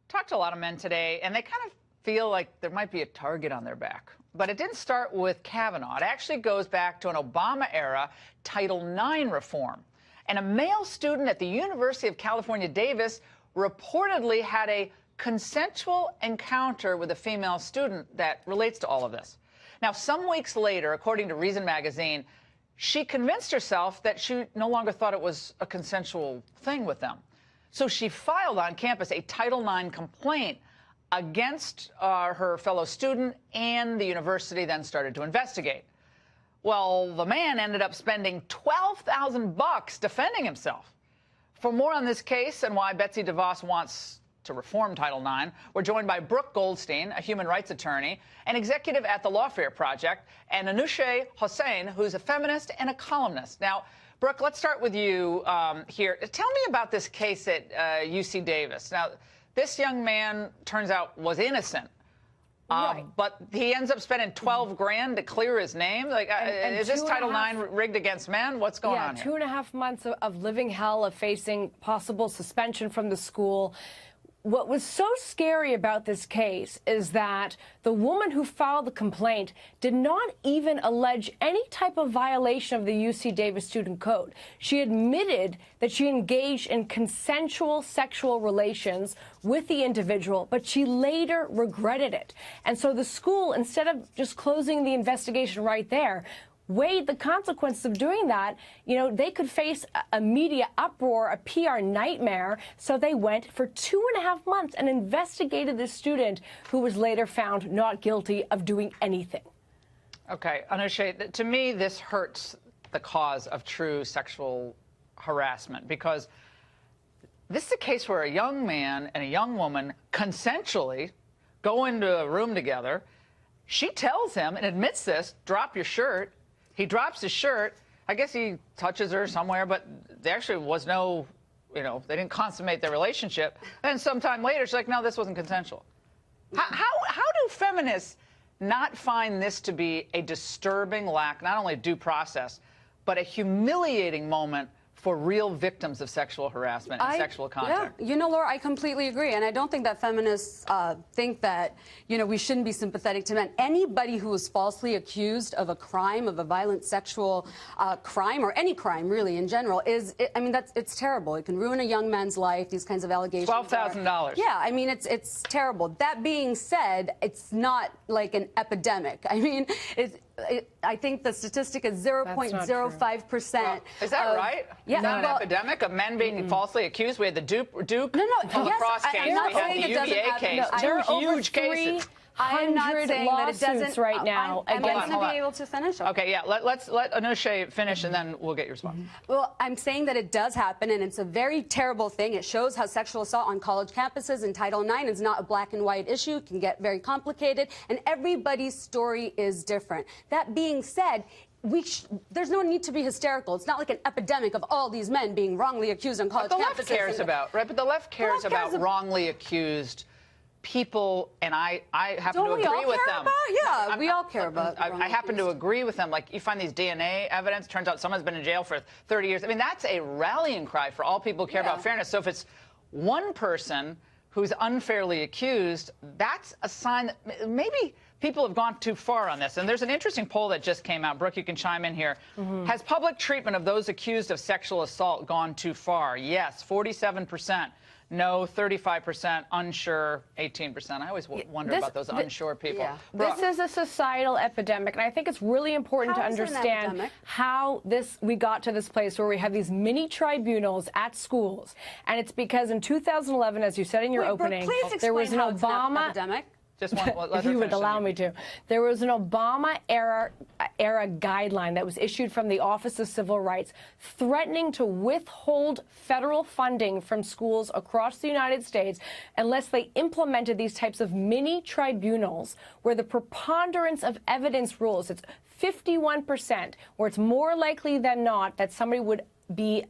Talked to a lot of men today, and they kind of feel like there might be a target on their back. But it didn't start with Kavanaugh. It actually goes back to an Obama-era Title IX reform. And a male student at the University of California, Davis, reportedly had a consensual encounter with a female student that relates to all of this. Now, some weeks later, according to Reason magazine, she convinced herself that she no longer thought it was a consensual thing with them. So she filed on campus a Title IX complaint against her fellow student, and the university then started to investigate. Well, the man ended up spending $12,000 defending himself. For more on this case and why Betsy DeVos wants to reform Title IX, we're joined by Brooke Goldstein, a human rights attorney and executive at the Lawfare Project, and Anousheh Hossain, who's a feminist and a columnist. Now, Brooke, let's start with you here. Tell me about this case at UC Davis. Now, this young man, turns out, was innocent. Right. But he ends up spending $12 grand to clear his name. Like, is this Title IX rigged against men? What's going on here? 2.5 months of living hell, of facing possible suspension from the school. What was so scary about this case is that the woman who filed the complaint did not even allege any type of violation of the UC Davis Student Code. She admitted that she engaged in consensual sexual relations with the individual, but she later regretted it. And so the school, instead of just closing the investigation right there, weighed the consequences of doing that. You know, they could face a media uproar, a PR nightmare. So they went for 2.5 months and investigated this student who was later found not guilty of doing anything. Okay, Anousheh, to me, this hurts the cause of true sexual harassment, because this is a case where a young man and a young woman consensually go into a room together. She tells him and admits this, drop your shirt. He drops his shirt. I guess he touches her somewhere, but there actually was no, they didn't consummate their relationship. And sometime later, she's like, no, this wasn't consensual. How do feminists not find this to be a disturbing lack, not only of due process, but a humiliating moment for real victims of sexual harassment and sexual contact? Yeah, Laura, I completely agree. And I don't think that feminists think that, we shouldn't be sympathetic to men. Anybody who is falsely accused of a crime, of a violent sexual crime, or any crime, really, in general, it's terrible. It can ruin a young man's life, these kinds of allegations. $12,000. Yeah, it's terrible. That being said, it's not like an epidemic. I think the statistic is 0.05%. Well, is that right? Yeah, is that an epidemic of men being falsely accused? We had the Duke lacrosse case. We had the UVA case. There are huge cases. I'm not saying that it doesn't right now. I'm going to be able to finish. Okay, yeah. Let Anousheh finish, and then we'll get your response. Well, I'm saying that it does happen, and it's a very terrible thing. It shows how sexual assault on college campuses and Title IX is not a black and white issue. It can get very complicated, and everybody's story is different. That being said, there's no need to be hysterical. It's not like an epidemic of all these men being wrongly accused on college campuses. But the left cares about, right? But the left cares about wrongly accused people, and I happen to agree with them. Yeah, we all care about. I happen to agree with them. Like, you find these DNA evidence, turns out someone's been in jail for 30 years. That's a rallying cry for all people who care about fairness. So if it's one person who's unfairly accused, that's a sign that maybe people have gone too far on this. And there's an interesting poll that just came out. Brooke, you can chime in here. Has public treatment of those accused of sexual assault gone too far? Yes, 47%. No, 35%, unsure, 18%. I always wonder about those unsure people. Yeah. This is a societal epidemic, and I think it's really important to understand how we got to this place where we have these mini tribunals at schools. And it's because in 2011, as you said in your opening, there was an Obama epidemic. Just one, if you would allow me to. There was an Obama-era guideline that was issued from the Office of Civil Rights threatening to withhold federal funding from schools across the United States unless they implemented these types of mini tribunals where the preponderance of evidence rules. It's 51%, where it's more likely than not that somebody would be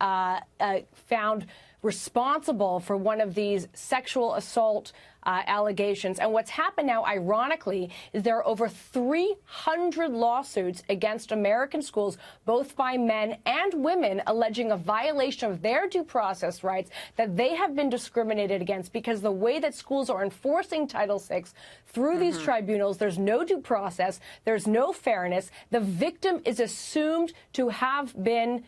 found responsible for one of these sexual assault allegations. And what's happened now, ironically, is there are over 300 lawsuits against American schools, both by men and women, alleging a violation of their due process rights, that they have been discriminated against because the way that schools are enforcing Title VI through these tribunals, there's no due process, there's no fairness. The victim is assumed to have been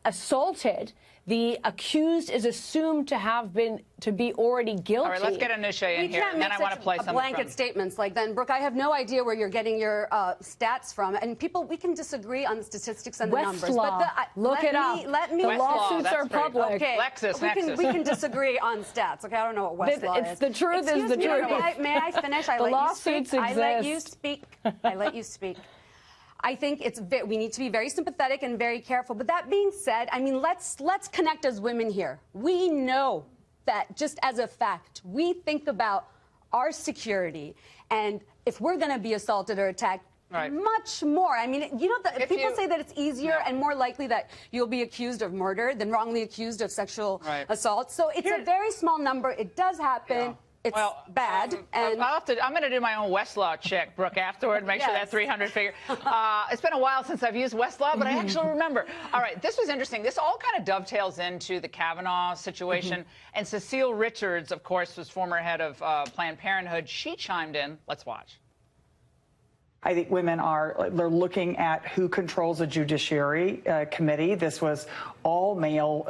assaulted. The accused is assumed to be already guilty. All right, let's get Anusha in here, and then I want to play some blanket statements like that. And Brooke, I have no idea where you're getting your stats from. And people, we can disagree on the statistics and the numbers. But look it up. The lawsuits are public. Okay. LexisNexis. We can disagree on stats. Okay, I don't know what Westlaw is. It's the truth is the truth. May I finish? The lawsuits exist. I let you speak. I let you speak. I think we need to be very sympathetic and very careful. But that being said, I mean, let's connect as women here. We know that just as a fact, we think about our security, and if we're going to be assaulted or attacked, much more. I mean, you know, people say that it's easier and more likely that you'll be accused of murder than wrongly accused of sexual assault. So it's a very small number. It does happen. Yeah. It's bad. And I'm going to do my own Westlaw check, Brooke, afterward, make sure that 300 figure. It's been a while since I've used Westlaw, but I actually remember. All right, this was interesting. This all kind of dovetails into the Kavanaugh situation. And Cecile Richards, of course, was former head of Planned Parenthood. She chimed in. Let's watch. I think women they're looking at who controls the Judiciary Committee. This was all male,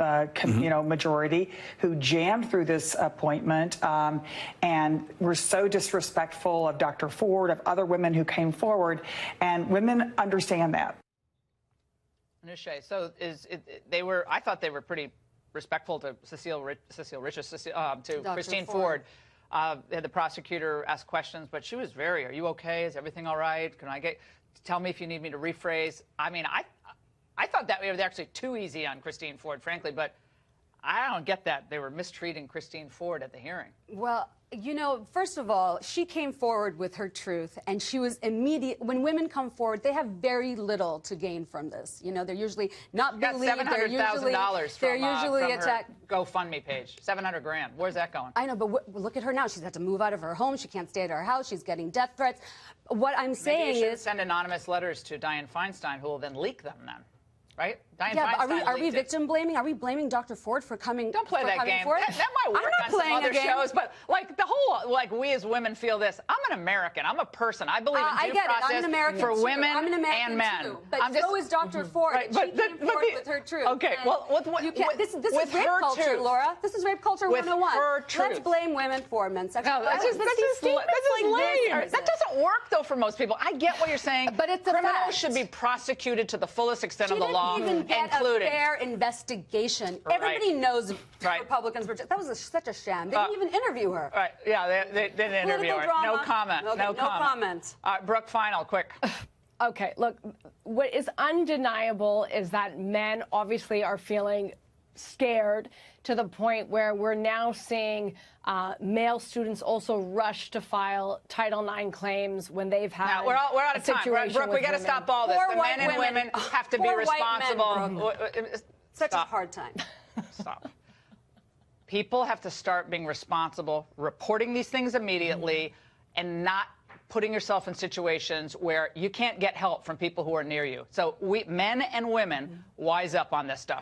majority who jammed through this appointment and were so disrespectful of Dr. Ford, of other women who came forward, and women understand that. Anusha, so I thought they were pretty respectful to Cecile Richards, to Christine Ford. The prosecutor asked questions, but she was are you okay? Is everything all right? Tell me if you need me to rephrase. I mean, I thought that we were actually too easy on Christine Ford, frankly, but I don't get that. They were mistreating Christine Ford at the hearing. Well, you know, first of all, she came forward with her truth, and she was immediate. When women come forward, they have very little to gain from this. You know, they're usually not believed. $700,000 from her GoFundMe page. $700 grand. Where's that going? I know, but look at her now. She's had to move out of her home. She can't stay at her house. She's getting death threats. What I'm saying is, send anonymous letters to Dianne Feinstein, who will then leak them. Then. Right? Are we victim blaming? Are we blaming Dr. Ford for coming? Don't play that game. Forward? That might work on some other shows, but like the whole, we as women feel this. I'm an American. I'm a person. I believe in due process for women and men. Too, but so is Dr. Ford. Right, she came forward with her truth. Okay, well, this is rape culture, Laura. This is rape culture 101. Her truth. Let's blame women for men's sexual violence. This is lame. That doesn't work though for most people. I get what you're saying, but it's a fact. Criminals should be prosecuted to the fullest extent of the law, including a fair investigation. Everybody knows Republicans were that was such a sham. They didn't even interview her. Right? Yeah, they didn't interview her. Drama. No comment. Okay, no comment. Brooke, final, quick. Okay, look, what is undeniable is that men obviously are feeling scared to the point where we're now seeing male students also rush to file Title IX claims when they've had we're out of time. Brooke, we got to stop all this. The men and women have to be responsible. Such a hard time. Stop. People have to start being responsible, reporting these things immediately, and not putting yourself in situations where you can't get help from people who are near you. So men and women, wise up on this stuff.